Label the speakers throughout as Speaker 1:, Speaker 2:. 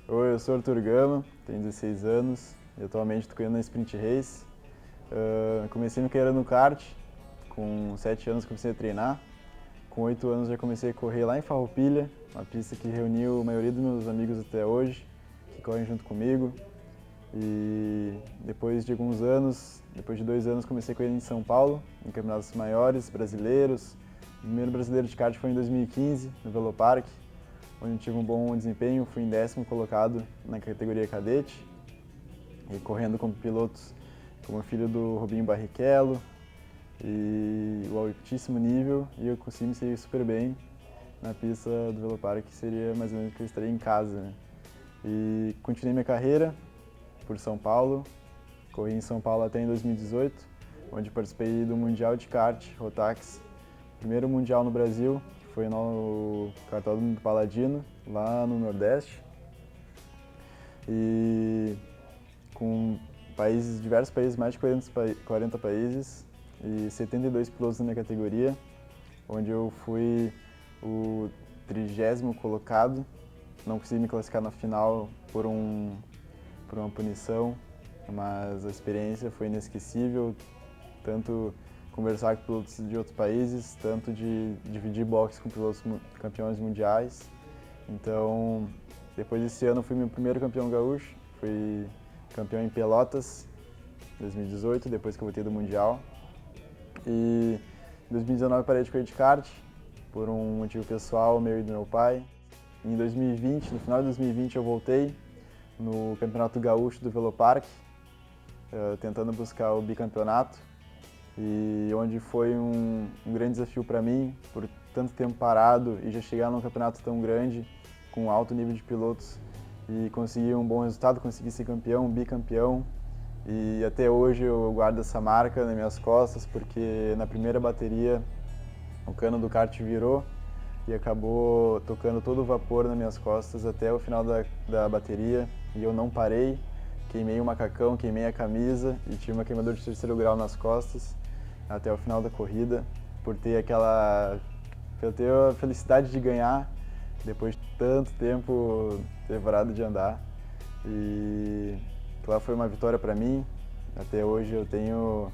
Speaker 1: Oi, eu sou Arthur Gama, tenho 16 anos e atualmente estou correndo na Sprint Race. Comecei minha carreira no kart, com 7 anos comecei a treinar. Com 8 anos já comecei a correr lá em Farroupilha, uma pista que reuniu a maioria dos meus amigos até hoje, que correm junto comigo. E depois de alguns anos, depois de 2 anos, comecei a correr em São Paulo, em campeonatos maiores, brasileiros. O primeiro brasileiro de kart foi em 2015, no Velopark, onde tive um bom desempenho, fui em 10º colocado na categoria cadete, e correndo com pilotos como o filho do Rubinho Barrichello, e o altíssimo nível, e eu consegui me sair super bem na pista do Velopark, que seria mais ou menos que eu estaria em casa, né? E continuei minha carreira por São Paulo, corri em São Paulo até em 2018, onde participei do Mundial de Kart Rotax, primeiro mundial no Brasil, que foi no Cartódromo do Paladino, lá no Nordeste. E com diversos países, mais de 40 países e 72 pilotos na minha categoria, onde eu fui o 30º colocado. Não consegui me classificar na final por uma punição, mas a experiência foi inesquecível, tanto conversar com pilotos de outros países, tanto de dividir boxe com pilotos campeões mundiais. Então, depois desse ano, fui meu primeiro campeão gaúcho, fui campeão em Pelotas, em 2018, depois que eu voltei do Mundial. E em 2019 parei de correr de kart, por um motivo pessoal meu e do meu pai. Em 2020, no final de 2020, eu voltei no Campeonato Gaúcho do Velopark, tentando buscar o bicampeonato, e onde foi um grande desafio para mim, por tanto tempo parado e já chegar num campeonato tão grande, com alto nível de pilotos, e conseguir um bom resultado, conseguir ser campeão, bicampeão. E até hoje eu guardo essa marca nas minhas costas, porque na primeira bateria o cano do kart virou e acabou tocando todo o vapor nas minhas costas até o final da bateria, e eu não parei, queimei o macacão, queimei a camisa e tive uma queimadura de 3º grau nas costas até o final da corrida, por ter a felicidade de ganhar depois de tanto tempo ter parado de andar. E lá foi uma vitória para mim. Até hoje eu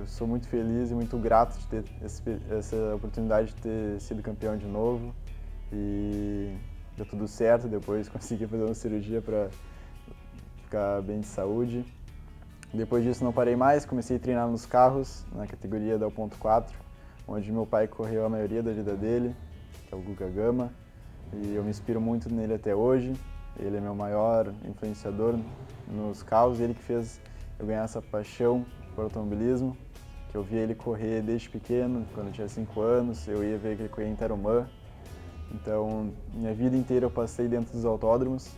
Speaker 1: sou muito feliz e muito grato de ter essa oportunidade de ter sido campeão de novo. E deu tudo certo, depois consegui fazer uma cirurgia para ficar bem de saúde. Depois disso não parei mais, comecei a treinar nos carros, na categoria da 1.4, onde meu pai correu a maioria da vida dele, que é o Guga Gama, e eu me inspiro muito nele até hoje. Ele é meu maior influenciador nos carros, ele que fez eu ganhar essa paixão por automobilismo, que eu via ele correr desde pequeno, quando eu tinha 5 anos, eu ia ver ele correr em Tarumã. Então, minha vida inteira eu passei dentro dos autódromos.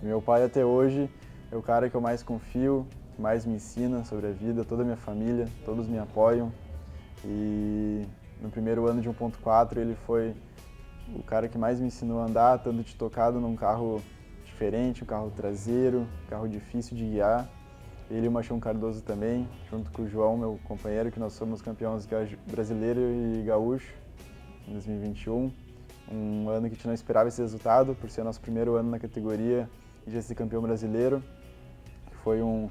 Speaker 1: Meu pai até hoje é o cara que eu mais confio, que mais me ensina sobre a vida, toda a minha família, todos me apoiam. E no primeiro ano de 1.4 ele foi o cara que mais me ensinou a andar, tanto de tocado num carro diferente, um carro traseiro, um carro difícil de guiar. Ele e o Machão Cardoso também, junto com o João, meu companheiro, que nós somos campeões brasileiro e gaúcho em 2021. Um ano que a gente não esperava esse resultado, por ser nosso primeiro ano na categoria e já ser campeão brasileiro. Foi um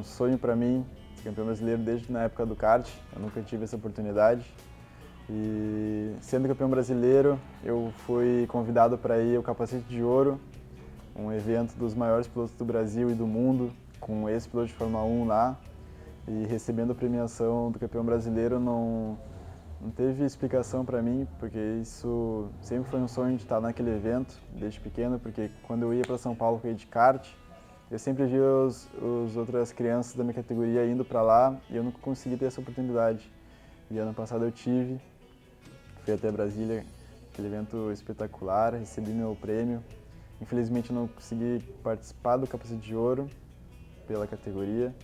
Speaker 1: sonho para mim, ser campeão brasileiro desde na época do kart, eu nunca tive essa oportunidade. E sendo campeão brasileiro, eu fui convidado para ir ao Capacete de Ouro, um evento dos maiores pilotos do Brasil e do mundo, com ex-piloto de Fórmula 1 lá, e recebendo a premiação do campeão brasileiro não teve explicação para mim, porque isso sempre foi um sonho de estar naquele evento, desde pequeno, porque quando eu ia para São Paulo com de kart, eu sempre via os outras crianças da minha categoria indo para lá e eu nunca consegui ter essa oportunidade. E ano passado eu tive, fui até Brasília, aquele evento espetacular, recebi meu prêmio. Infelizmente eu não consegui participar do Capacete de Ouro pela categoria,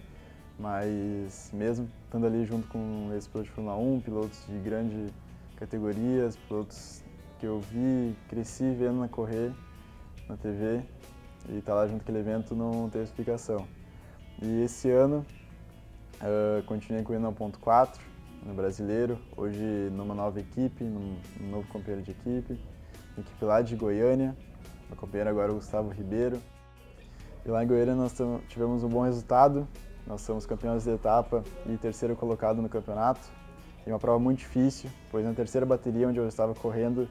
Speaker 1: mas mesmo estando ali junto com esse piloto de Fórmula 1, pilotos de grandes categorias, pilotos que eu vi, cresci vendo correr na TV, e estar lá junto com aquele evento não teve explicação. E esse ano continuei correndo no 1.4, no brasileiro, hoje numa nova equipe, num novo companheiro de equipe lá de Goiânia, meu companheiro agora é o Gustavo Ribeiro. E lá em Goiânia nós tivemos um bom resultado, nós somos campeões de etapa e terceiro colocado no campeonato. E uma prova muito difícil, pois na terceira bateria onde eu estava correndo,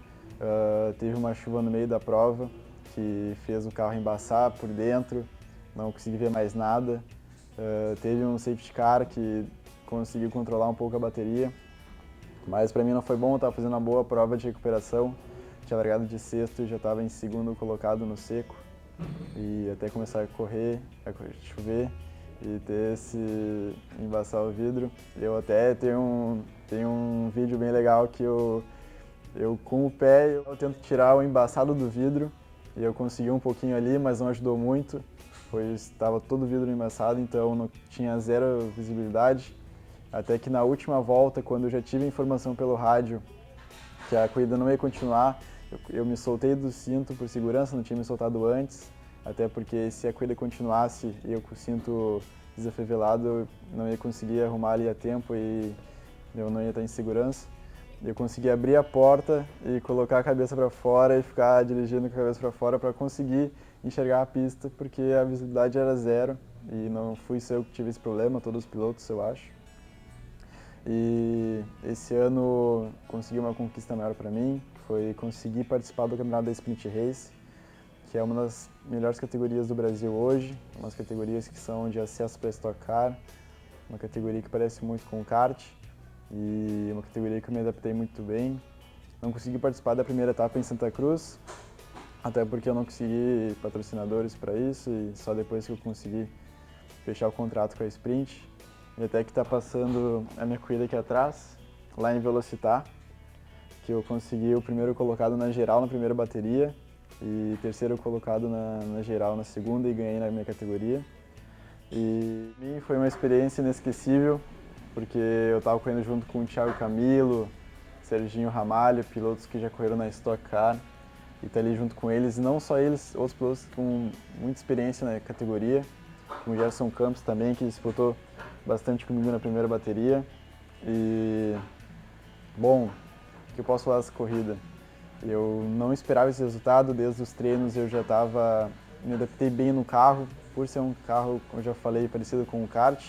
Speaker 1: teve uma chuva no meio da prova que fez o carro embaçar por dentro, não consegui ver mais nada. Teve um safety car que conseguiu controlar um pouco a bateria, mas para mim não foi bom, eu estava fazendo uma boa prova de recuperação, tinha largado de sexto e já estava em segundo colocado no seco, e até começar a correr, chover e ter esse embaçar o vidro. Eu até tenho um vídeo bem legal que eu com o pé eu tento tirar o embaçado do vidro e eu consegui um pouquinho ali, mas não ajudou muito, pois estava todo o vidro embaçado, então não tinha zero visibilidade. Até que na última volta, quando eu já tive a informação pelo rádio que a corrida não ia continuar, eu me soltei do cinto por segurança, não tinha me soltado antes, até porque se a corrida continuasse e eu com o cinto desafivelado, eu não ia conseguir arrumar ali a tempo e eu não ia estar em segurança. Eu consegui abrir a porta e colocar a cabeça para fora e ficar dirigindo com a cabeça para fora para conseguir enxergar a pista, porque a visibilidade era zero e não fui só eu que tive esse problema, todos os pilotos, eu acho. E esse ano consegui uma conquista maior para mim, foi conseguir participar do campeonato da Sprint Race, que é uma das melhores categorias do Brasil hoje, umas categorias que são de acesso para Stock Car, uma categoria que parece muito com o kart e uma categoria que eu me adaptei muito bem. Não consegui participar da primeira etapa em Santa Cruz, até porque eu não consegui patrocinadores para isso e só depois que eu consegui fechar o contrato com a Sprint. E até que está passando a minha corrida aqui atrás, lá em Velocitar, que eu consegui o primeiro colocado na geral na primeira bateria e terceiro colocado na geral na segunda e ganhei na minha categoria. E para mim foi uma experiência inesquecível, porque eu estava correndo junto com o Thiago Camilo, Serginho Ramalho, pilotos que já correram na Stock Car, e estar ali junto com eles, e não só eles, outros pilotos com muita experiência na categoria, como o Gerson Campos também, que disputou bastante comigo na primeira bateria. E, bom, o que eu posso falar dessa corrida? Eu não esperava esse resultado, desde os treinos eu já me adaptei bem no carro, por ser um carro, como eu já falei, parecido com o kart.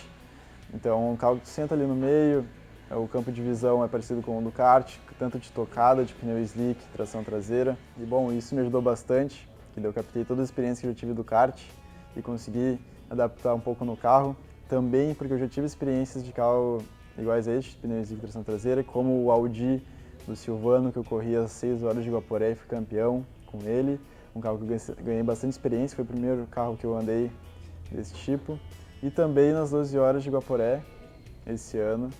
Speaker 1: Então, um carro que tu senta ali no meio, o campo de visão é parecido com o do kart, tanto de tocada, de pneu slick, tração traseira. E, bom, isso me ajudou bastante, que eu captei toda a experiência que eu tive do kart e consegui adaptar um pouco no carro. Também porque eu já tive experiências de carro iguais a este, pneu slick, tração traseira, como o Audi do Silvano, que eu corri às 6 horas de Guaporé e fui campeão com ele. Um carro que eu ganhei bastante experiência, foi o primeiro carro que eu andei desse tipo. E também nas 12 horas de Guaporé, esse ano,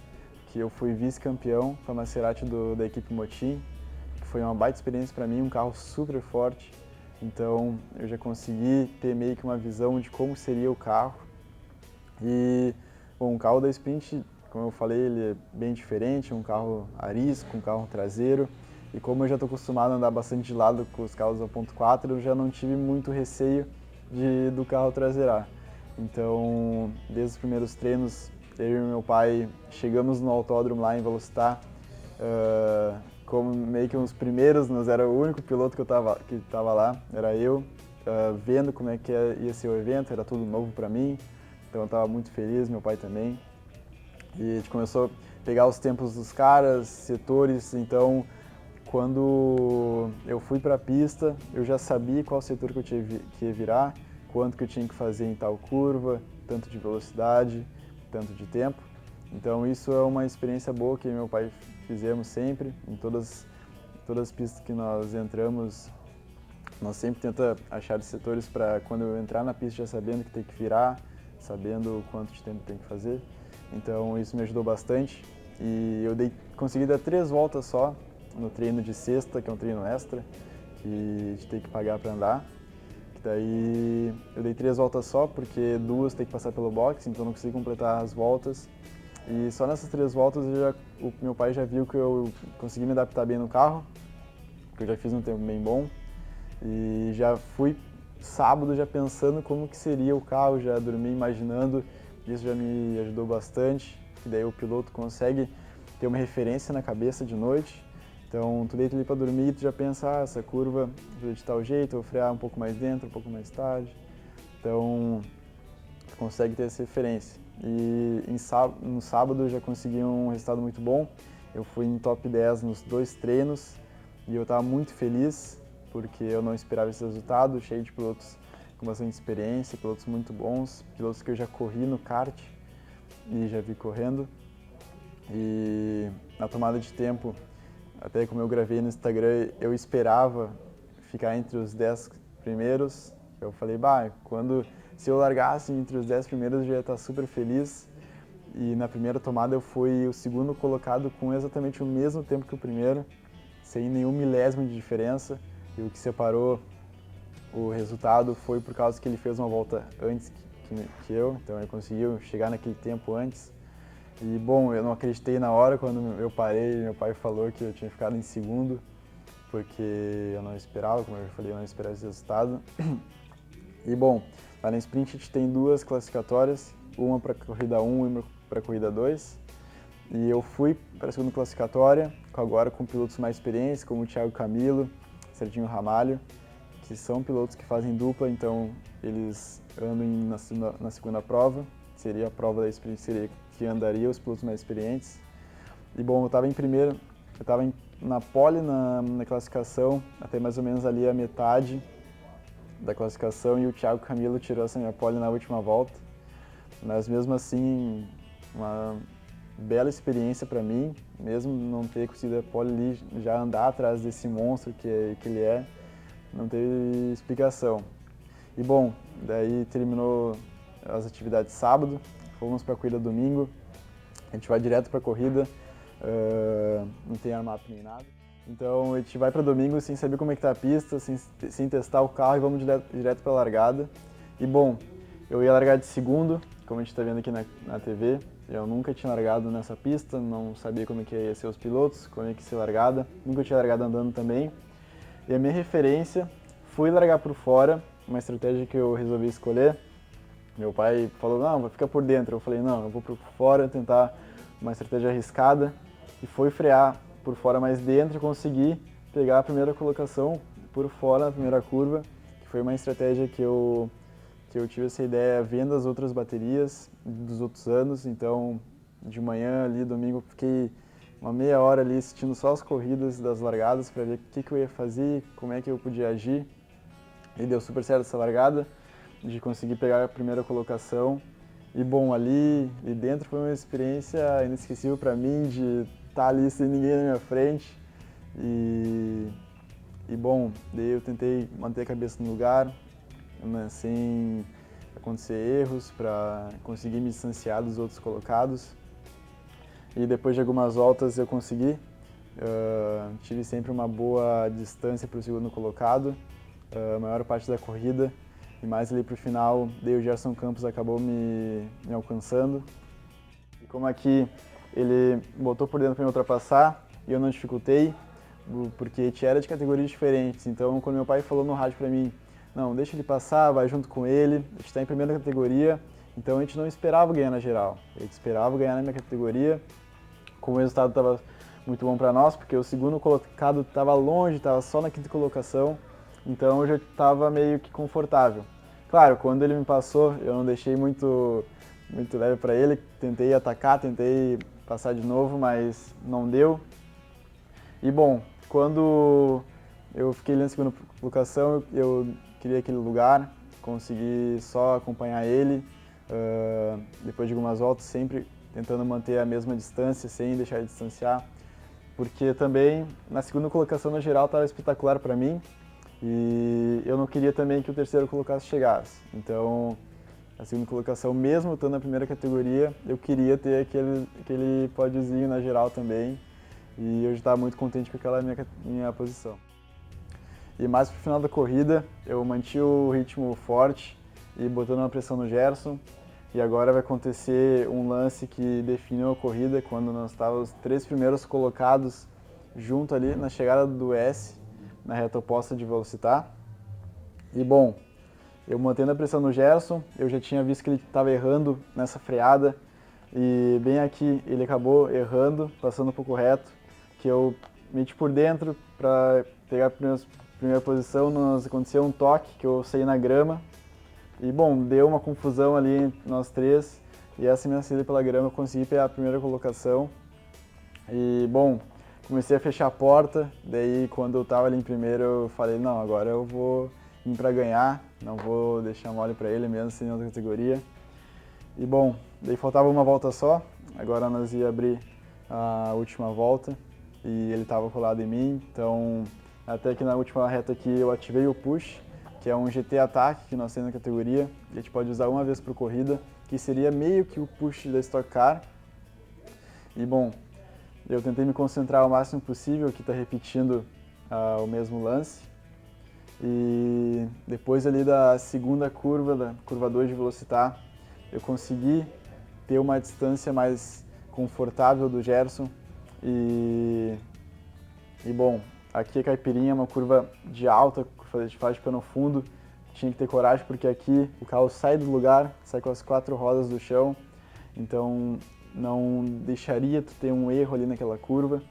Speaker 1: que eu fui vice-campeão com a Maserati da equipe Motin, que foi uma baita experiência para mim, um carro super forte. Então eu já consegui ter meio que uma visão de como seria o carro. E, bom, o carro da Sprint, como eu falei, ele é bem diferente, um carro arisco, um carro traseiro. E como eu já estou acostumado a andar bastante de lado com os carros 1.4, eu já não tive muito receio do carro traseirar. Então, desde os primeiros treinos, eu e meu pai chegamos no autódromo lá em Velocitar, como meio que uns primeiros, nós era o único piloto que estava lá, era eu, vendo como é que ia ser o evento, era tudo novo para mim, então eu estava muito feliz, meu pai também. E a gente começou a pegar os tempos dos caras, setores, então quando eu fui para a pista, eu já sabia qual setor que ia virar, quanto que eu tinha que fazer em tal curva, tanto de velocidade, tanto de tempo. Então isso é uma experiência boa que meu pai fizemos sempre, em todas as pistas que nós entramos, nós sempre tentamos achar os setores para quando eu entrar na pista já sabendo que tem que virar, sabendo quanto de tempo tem que fazer. Então isso me ajudou bastante e eu consegui dar 3 voltas só no treino de sexta, que é um treino extra, que a gente tem que pagar para andar. Daí eu dei 3 voltas só, porque 2 tem que passar pelo box, então não consegui completar as voltas. E só nessas 3 voltas o meu pai já viu que eu consegui me adaptar bem no carro, que eu já fiz um tempo bem bom. E já fui sábado já pensando como que seria o carro, já dormi imaginando, isso já me ajudou bastante, que daí o piloto consegue ter uma referência na cabeça de noite Então, tu deita ali para dormir e tu já pensa, essa curva vou de tal jeito, vou frear um pouco mais dentro, um pouco mais tarde. Então, tu consegue ter essa referência. E no sábado eu já consegui um resultado muito bom. Eu fui em top 10 nos 2 treinos e eu estava muito feliz porque eu não esperava esse resultado, cheio de pilotos com bastante experiência, pilotos muito bons, pilotos que eu já corri no kart e já vi correndo. E na tomada de tempo, até como eu gravei no Instagram, eu esperava ficar entre os 10 primeiros. Eu falei, se eu largasse entre os 10 primeiros, eu já ia estar super feliz. E na primeira tomada eu fui o segundo colocado com exatamente o mesmo tempo que o primeiro, sem nenhum milésimo de diferença. E o que separou o resultado foi por causa que ele fez uma volta antes que eu, então ele conseguiu chegar naquele tempo antes. E bom, eu não acreditei na hora quando eu parei, meu pai falou que eu tinha ficado em segundo, porque eu não esperava, como eu já falei, eu não esperava esse resultado. E bom, lá na Sprint a gente tem 2 classificatórias, uma para a corrida 1 e uma para a corrida 2. E eu fui para a segunda classificatória, agora com pilotos mais experientes, como o Thiago Camilo, Serginho Ramalho, que são pilotos que fazem dupla, então eles andam na segunda prova, seria a prova da Sprint, seria que andaria os pilotos mais experientes. E bom, eu estava em primeiro, eu estava na pole na classificação, até mais ou menos ali a metade da classificação, e o Thiago Camilo tirou essa minha pole na última volta. Mas mesmo assim, uma bela experiência para mim, mesmo não ter conseguido a pole ali, já andar atrás desse monstro que ele é, não teve explicação. E bom, daí terminou as atividades sábado, fomos para a corrida domingo, a gente vai direto para a corrida, não tem armap nem nada. Então a gente vai para domingo sem saber como é que tá a pista, sem testar o carro e vamos direto para a largada. E bom, eu ia largar de segundo, como a gente está vendo aqui na TV. Eu nunca tinha largado nessa pista, não sabia como é que ia ser os pilotos, como é que ia ser largada. Nunca tinha largado andando também. E a minha referência foi largar por fora, uma estratégia que eu resolvi escolher. Meu pai falou, não, vai ficar por dentro. Eu falei, não, eu vou por fora, tentar uma estratégia arriscada. E foi frear por fora mais dentro e conseguir pegar a primeira colocação por fora na primeira curva, que foi uma estratégia que eu tive essa ideia vendo as outras baterias dos outros anos. Então, de manhã ali, domingo, fiquei uma meia hora ali assistindo só as corridas das largadas para ver o que eu ia fazer, como é que eu podia agir. E deu super certo essa largada, de conseguir pegar a primeira colocação. E bom, ali dentro foi uma experiência inesquecível para mim, de estar ali sem ninguém na minha frente. E bom, daí eu tentei manter a cabeça no lugar, né, sem acontecer erros, para conseguir me distanciar dos outros colocados. E depois de algumas voltas eu consegui, tive sempre uma boa distância para o segundo colocado, a maior parte da corrida, e mais ali para o final, daí o Gerson Campos acabou me alcançando. E como aqui ele botou por dentro para me ultrapassar e eu não dificultei, porque a gente era de categorias diferentes. Então quando meu pai falou no rádio para mim, não, deixa ele passar, vai junto com ele, a gente está em primeira categoria, então a gente não esperava ganhar na geral, a gente esperava ganhar na minha categoria. Como o resultado estava muito bom para nós, porque o segundo colocado estava longe, estava só na quinta colocação, então eu já estava meio que confortável. Claro, quando ele me passou, eu não deixei muito leve para ele, tentei atacar, tentei passar de novo, mas não deu. E bom, quando eu fiquei ali na segunda colocação, eu queria aquele lugar, consegui só acompanhar ele, depois de algumas voltas, sempre tentando manter a mesma distância, sem deixar de distanciar, porque também na segunda colocação no geral estava espetacular para mim e eu não queria também que o terceiro colocado chegasse. Então, a segunda colocação, mesmo estando na primeira categoria, eu queria ter aquele pódiozinho na geral também, e eu já estava muito contente com aquela minha posição. E mais pro final da corrida, eu mantive o ritmo forte e botando uma pressão no Gerson. E agora vai acontecer um lance que definiu a corrida, quando nós estávamos os 3 primeiros colocados junto ali na chegada do S, na reta oposta de Velocitar. E bom, eu mantendo a pressão no Gerson, eu já tinha visto que ele estava errando nessa freada, e bem aqui ele acabou errando, passando um pouco reto, que eu meti por dentro para pegar a primeira posição, aconteceu um toque que eu saí na grama e, bom, deu uma confusão ali entre nós três e essa minha saída pela grama eu consegui pegar a primeira colocação e, bom, comecei a fechar a porta, daí quando eu tava ali em primeiro eu falei, não, agora eu vou ir para ganhar, não vou deixar mole para ele mesmo sem outra categoria. E, bom, daí faltava uma volta só, agora nós ia abrir a última volta e ele estava colado em mim, então até que na última reta aqui eu ativei o push, que é um GT ataque que nós temos na categoria, a gente pode usar uma vez por corrida, que seria meio que o push da Stock Car. E, bom, eu tentei me concentrar o máximo possível, que está repetindo o mesmo lance. E depois ali da segunda curva, da curva 2 de Velocitar, eu consegui ter uma distância mais confortável do Gerson. E bom, aqui a Caipirinha é uma curva de alta, de faixa de pano fundo. Tinha que ter coragem porque aqui o carro sai do lugar, sai com as 4 rodas do chão. Então não deixaria tu ter um erro ali naquela curva.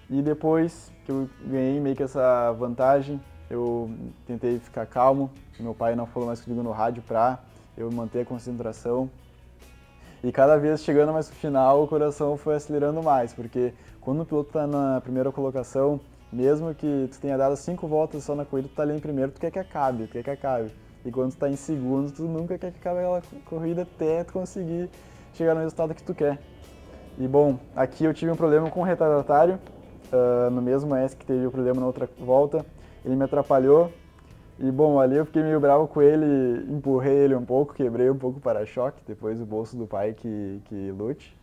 Speaker 1: E depois que eu ganhei meio que essa vantagem, eu tentei ficar calmo. Meu pai não falou mais comigo no rádio pra eu manter a concentração. E cada vez chegando mais pro final, o coração foi acelerando mais, porque quando o piloto tá na primeira colocação, mesmo que tu tenha dado 5 voltas só na corrida, tu tá ali em primeiro, tu quer que acabe, tu quer que acabe. E quando tu tá em segundo, tu nunca quer que acabe aquela corrida até tu conseguir chegar no resultado que tu quer. E, bom, aqui eu tive um problema com o retardatário, no mesmo S que teve o problema na outra volta, ele me atrapalhou. E, bom, ali eu fiquei meio bravo com ele, empurrei ele um pouco, quebrei um pouco o para-choque, depois o bolso do pai que lute.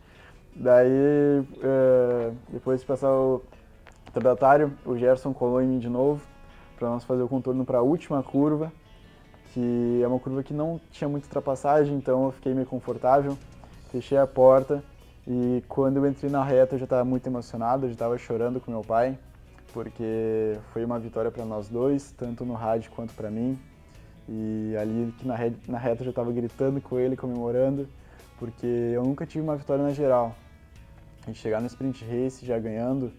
Speaker 1: Daí, depois de passar o retardatário, o Gerson colou em mim de novo, para nós fazer o contorno para a última curva, que é uma curva que não tinha muita ultrapassagem, então eu fiquei meio confortável, fechei a porta e quando eu entrei na reta eu já estava muito emocionado, eu já estava chorando com meu pai, porque foi uma vitória para nós dois, tanto no rádio quanto para mim. E ali que na reta eu já estava gritando com ele, comemorando, porque eu nunca tive uma vitória na geral. E chegar no sprint race já ganhando,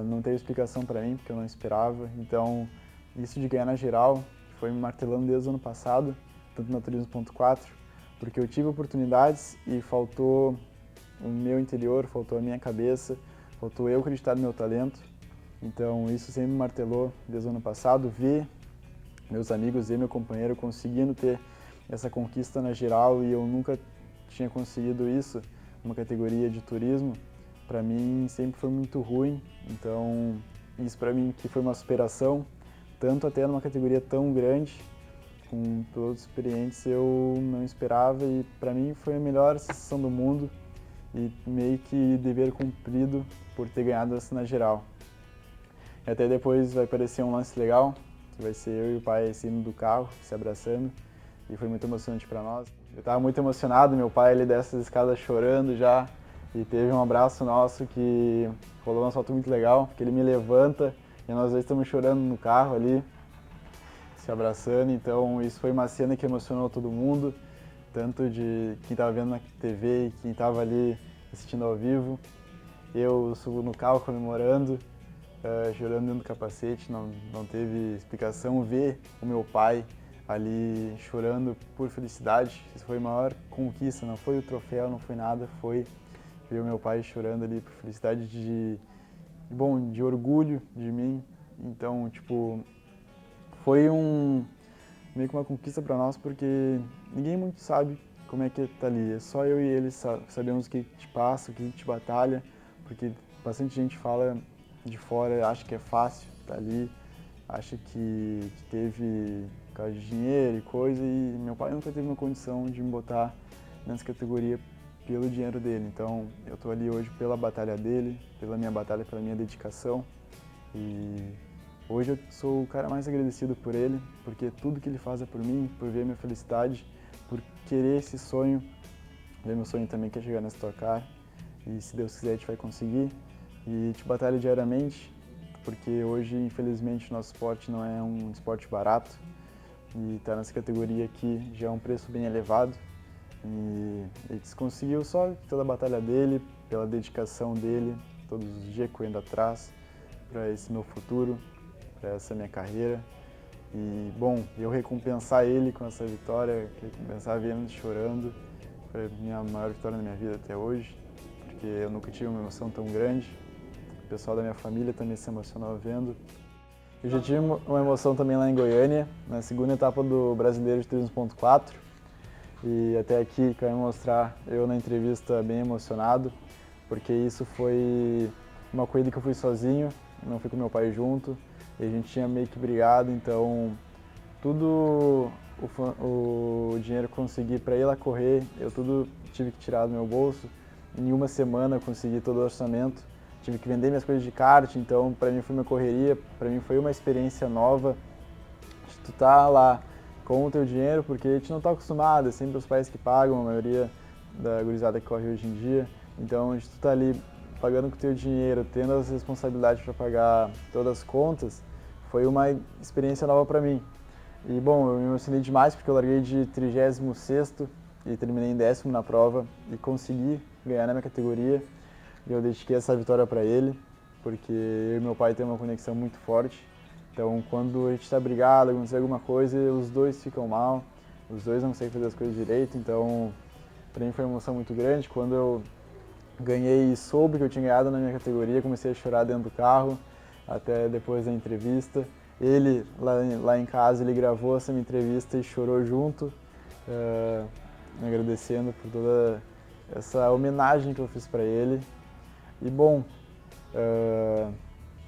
Speaker 1: não teve explicação para mim, porque eu não esperava. Então, isso de ganhar na geral foi me martelando desde o ano passado, tanto no Turismo.4, porque eu tive oportunidades e faltou o meu interior, faltou a minha cabeça, faltou eu acreditar no meu talento. Então isso sempre me martelou desde o ano passado, ver meus amigos e meu companheiro conseguindo ter essa conquista na geral e eu nunca tinha conseguido isso numa categoria de turismo, para mim sempre foi muito ruim. Então isso para mim que foi uma superação, tanto até numa categoria tão grande, com pilotos experientes eu não esperava e para mim foi a melhor sensação do mundo e meio que dever cumprido por ter ganhado essa na geral. E até depois vai aparecer um lance legal, que vai ser eu e o pai saindo do carro, se abraçando, e foi muito emocionante para nós. Eu estava muito emocionado, meu pai ele desce as escadas chorando já, e teve um abraço nosso que rolou uma foto muito legal, que ele me levanta e nós dois estamos chorando no carro ali, se abraçando, então isso foi uma cena que emocionou todo mundo, tanto de quem estava vendo na TV e quem estava ali assistindo ao vivo. Eu subo no carro comemorando, chorando dentro do capacete, não teve explicação. Ver o meu pai ali chorando por felicidade, isso foi a maior conquista, não foi o troféu, não foi nada, foi ver o meu pai chorando ali por felicidade de orgulho de mim. Então, tipo, foi meio que uma conquista para nós, porque ninguém muito sabe como é que tá ali, é só eu e ele sabemos o que te passa, o que te batalha, porque bastante gente fala de fora, acha que é fácil estar ali, acha que teve por causa de dinheiro e coisa, e meu pai nunca teve uma condição de me botar nessa categoria pelo dinheiro dele. Então eu tô ali hoje pela batalha dele, pela minha batalha, pela minha dedicação, e hoje eu sou o cara mais agradecido por ele, porque tudo que ele faz é por mim, por ver a minha felicidade, por querer esse sonho, ver meu sonho também que é chegar na Stock Car, e se Deus quiser a gente vai conseguir. E a gente batalha diariamente, porque hoje, infelizmente, o nosso esporte não é um esporte barato e estar nessa categoria aqui já é um preço bem elevado. E a gente conseguiu só pela batalha dele, pela dedicação dele, todos os dias correndo atrás para esse meu futuro, para essa minha carreira. E, bom, eu recompensar ele com essa vitória, recompensar vendo chorando, foi a minha maior vitória na minha vida até hoje, porque eu nunca tive uma emoção tão grande. O pessoal da minha família também se emocionou vendo. Eu já tive uma emoção também lá em Goiânia, na segunda etapa do Brasileiro de Turismo 4. E até aqui quero mostrar eu na entrevista bem emocionado, porque isso foi uma corrida que eu fui sozinho, não fui com meu pai junto, e a gente tinha meio que brigado, então tudo o dinheiro que eu consegui para ir lá correr, eu tudo tive que tirar do meu bolso. Em uma semana eu consegui todo o orçamento, tive que vender minhas coisas de kart, então para mim foi uma correria, para mim foi uma experiência nova de tu tá lá com o teu dinheiro, porque a gente não está acostumado, é sempre os pais que pagam, a maioria da gurizada que corre hoje em dia. Então, a gente tá ali pagando com o teu dinheiro, tendo as responsabilidades para pagar todas as contas, foi uma experiência nova para mim. E, bom, eu me emocionei demais porque eu larguei de 36º e terminei em 10º na prova e consegui ganhar na minha categoria. E eu dediquei essa vitória para ele, porque eu e meu pai temos uma conexão muito forte. Então, quando a gente está brigado, acontece alguma coisa, os dois ficam mal, os dois não conseguem fazer as coisas direito. Então, para mim foi uma emoção muito grande. Quando eu ganhei e soube que eu tinha ganhado na minha categoria, comecei a chorar dentro do carro, até depois da entrevista. Ele, lá em casa, ele gravou essa minha entrevista e chorou junto, me agradecendo por toda essa homenagem que eu fiz para ele. E, bom,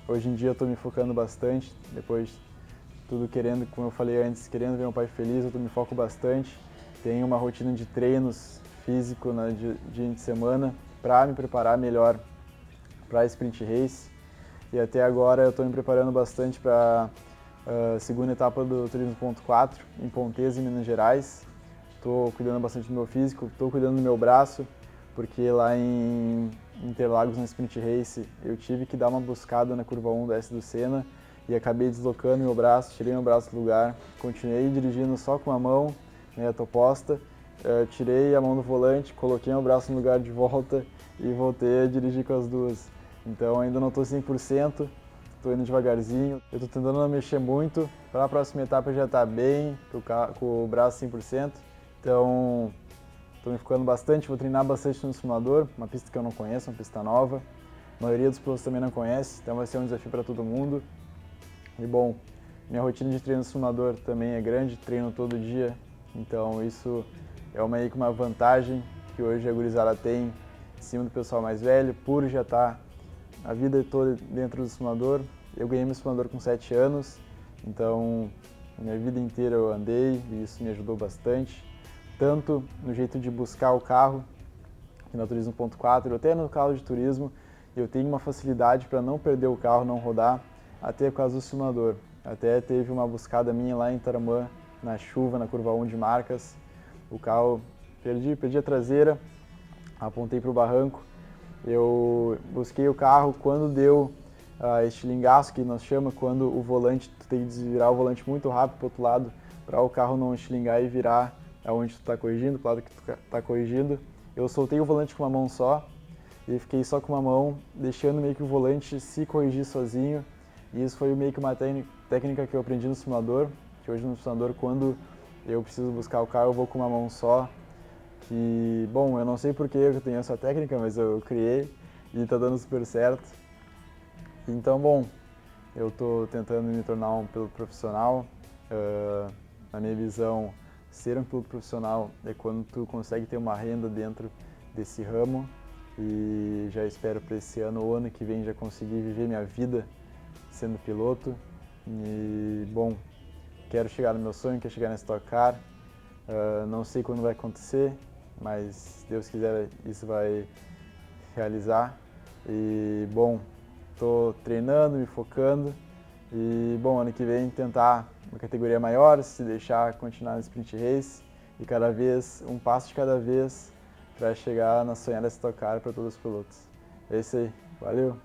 Speaker 1: hoje em dia eu estou me focando bastante, depois de tudo querendo, como eu falei antes, querendo ver meu pai feliz, eu me foco bastante. Tenho uma rotina de treinos físico dia de semana para me preparar melhor para a Sprint Race. E até agora eu estou me preparando bastante para a segunda etapa do Turismo 4 em Pontes, em Minas Gerais. Estou cuidando bastante do meu físico, estou cuidando do meu braço, porque lá em Interlagos, na Sprint Race, eu tive que dar uma buscada na curva 1 da S do Senna e acabei deslocando meu braço, tirei meu braço do lugar, continuei dirigindo só com a mão, reta oposta, tirei a mão do volante, coloquei meu braço no lugar de volta e voltei a dirigir com as duas. Então ainda não estou 100%, estou indo devagarzinho, eu estou tentando não mexer muito, para a próxima etapa já está bem, com o braço 100%, então estou me focando bastante, vou treinar bastante no simulador, uma pista que eu não conheço, uma pista nova. A maioria dos pilotos também não conhece, então vai ser um desafio para todo mundo. E, bom, minha rotina de treino no simulador também é grande, treino todo dia, então isso é meio que uma vantagem que hoje a gurizada tem em cima do pessoal mais velho, por já estar a vida toda dentro do simulador. Eu ganhei meu simulador com 7 anos, então minha vida inteira eu andei e isso me ajudou bastante. Tanto no jeito de buscar o carro, aqui no Turismo 4, até no carro de turismo, eu tenho uma facilidade para não perder o carro, não rodar, até por causa do simulador. Até teve uma buscada minha lá em Taramã, na chuva, na curva 1 de Marcas. O carro, perdi a traseira, apontei para o barranco. Eu busquei o carro quando deu estilingaço, que nós chamamos, quando o volante, tu tem que desvirar o volante muito rápido para o outro lado, para o carro não estilingar e virar aonde tu está corrigindo, para o lado que tu está corrigindo. Eu soltei o volante com uma mão só e fiquei só com uma mão, deixando meio que o volante se corrigir sozinho. E isso foi meio que uma técnica que eu aprendi no simulador, que hoje no simulador, quando eu preciso buscar o carro, eu vou com uma mão só. Que, bom, eu não sei porque eu tenho essa técnica, mas eu criei e está dando super certo. Então, bom, eu estou tentando me tornar um piloto profissional. Na minha visão, ser um piloto profissional é quando tu consegue ter uma renda dentro desse ramo, e já espero para esse ano ou ano que vem já conseguir viver minha vida sendo piloto. E, bom, quero chegar no meu sonho, quero chegar na Stock Car. Não sei quando vai acontecer, mas se Deus quiser isso vai realizar. E, bom, estou treinando, me focando. E, bom, ano que vem tentar uma categoria maior, se deixar continuar no Sprint Race, e cada vez, um passo de cada vez, para chegar na sonhada Stock Car para todos os pilotos. É isso aí, valeu!